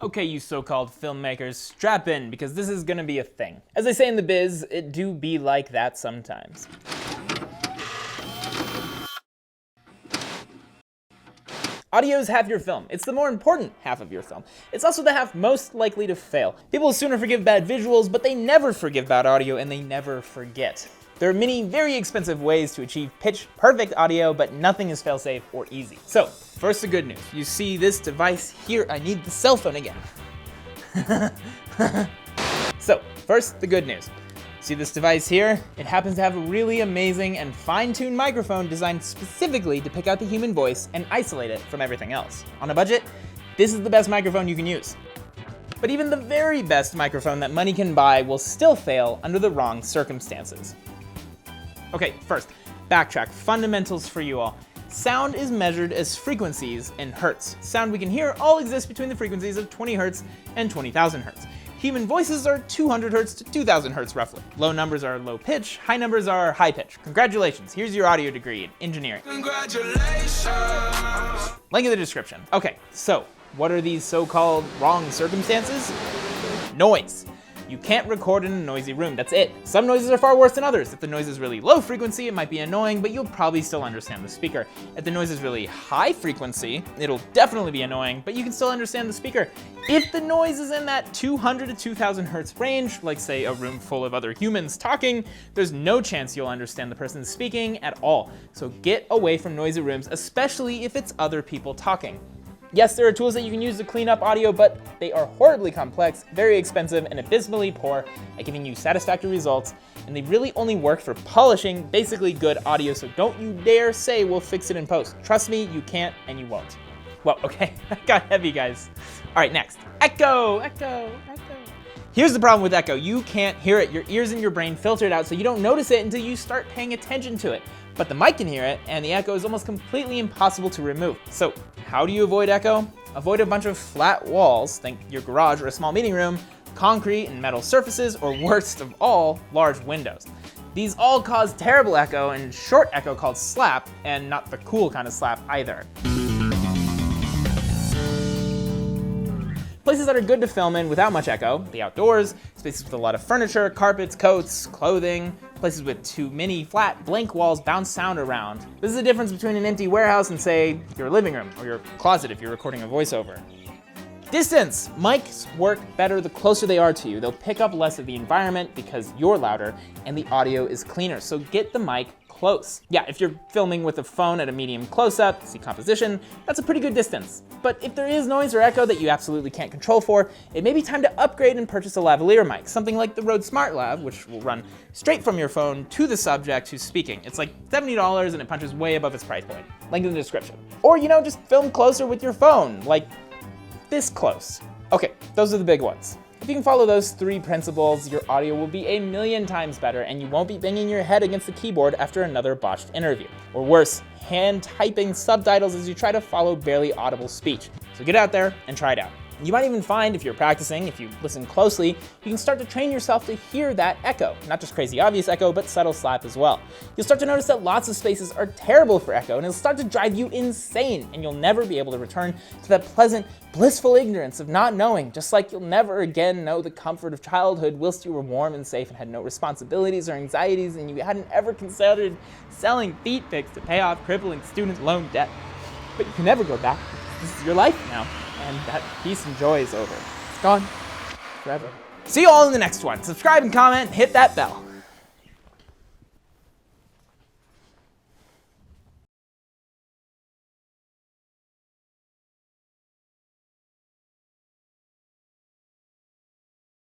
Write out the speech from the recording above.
Okay, you so-called filmmakers, strap in, because this is gonna be a thing. As they say in the biz, it do be like that sometimes. Audio is half your film. It's the more important half of your film. It's also the half most likely to fail. People sooner forgive bad visuals, but they never forgive bad audio, and they never forget. There are many very expensive ways to achieve pitch-perfect audio, but nothing is fail-safe or easy. So, first the good news. You see this device here. I need the cell phone again. So, first the good news. See this device here? It happens to have a really amazing and fine-tuned microphone designed specifically to pick out the human voice and isolate it from everything else. On a budget, this is the best microphone you can use. But even the very best microphone that money can buy will still fail under the wrong circumstances. Okay, first, backtrack, fundamentals for you all. Sound is measured as frequencies in hertz. Sound we can hear all exists between the frequencies of 20 hertz and 20,000 hertz. Human voices are 200 hertz to 2,000 hertz roughly. Low numbers are low pitch, high numbers are high pitch. Congratulations, here's your audio degree in engineering. Congratulations! Link in the description. Okay, so what are these so-called wrong circumstances? Noise. You can't record in a noisy room, that's it. Some noises are far worse than others. If the noise is really low frequency, it might be annoying, but you'll probably still understand the speaker. If the noise is really high frequency, it'll definitely be annoying, but you can still understand the speaker. If the noise is in that 200 to 2,000 hertz range, like say a room full of other humans talking, there's no chance you'll understand the person speaking at all. So get away from noisy rooms, especially if it's other people talking. Yes, there are tools that you can use to clean up audio, but they are horribly complex, very expensive, and abysmally poor at giving you satisfactory results, and they really only work for polishing basically good audio, so don't you dare say we'll fix it in post. Trust me, you can't and you won't. Well, okay, that got heavy, guys. All right, next, echo, echo, echo. Here's the problem with echo. You can't hear it. Your ears and your brain filter it out, so you don't notice it until you start paying attention to it. But the mic can hear it, and the echo is almost completely impossible to remove. So how do you avoid echo? Avoid a bunch of flat walls, think your garage or a small meeting room, concrete and metal surfaces, or worst of all, large windows. These all cause terrible echo and short echo called slap, and not the cool kind of slap either. Places that are good to film in without much echo, the outdoors, spaces with a lot of furniture, carpets, coats, clothing, places with too many flat, blank walls bounce sound around. This is the difference between an empty warehouse and, say, your living room or your closet if you're recording a voiceover. Distance! Mics work better the closer they are to you. They'll pick up less of the environment because you're louder and the audio is cleaner, so get the mic close. Yeah, if you're filming with a phone at a medium close-up, see composition, that's a pretty good distance. But if there is noise or echo that you absolutely can't control for, it may be time to upgrade and purchase a lavalier mic, something like the Rode SmartLav, which will run straight from your phone to the subject who's speaking. It's like $70 and it punches way above its price point. Link in the description. Or, just film closer with your phone, like this close. Okay, those are the big ones. If you can follow those 3 principles, your audio will be 1,000,000 times better and you won't be banging your head against the keyboard after another botched interview. Or worse, hand typing subtitles as you try to follow barely audible speech. So get out there and try it out. You might even find, if you're practicing, if you listen closely, you can start to train yourself to hear that echo. Not just crazy obvious echo, but subtle slap as well. You'll start to notice that lots of spaces are terrible for echo, and it'll start to drive you insane, and you'll never be able to return to that pleasant, blissful ignorance of not knowing, just like you'll never again know the comfort of childhood whilst you were warm and safe and had no responsibilities or anxieties, and you hadn't ever considered selling feet pics to pay off crippling student loan debt. But you can never go back. This is your life now. And that peace and joy is over. It's gone forever. See you all in the next one. Subscribe and comment, hit that bell.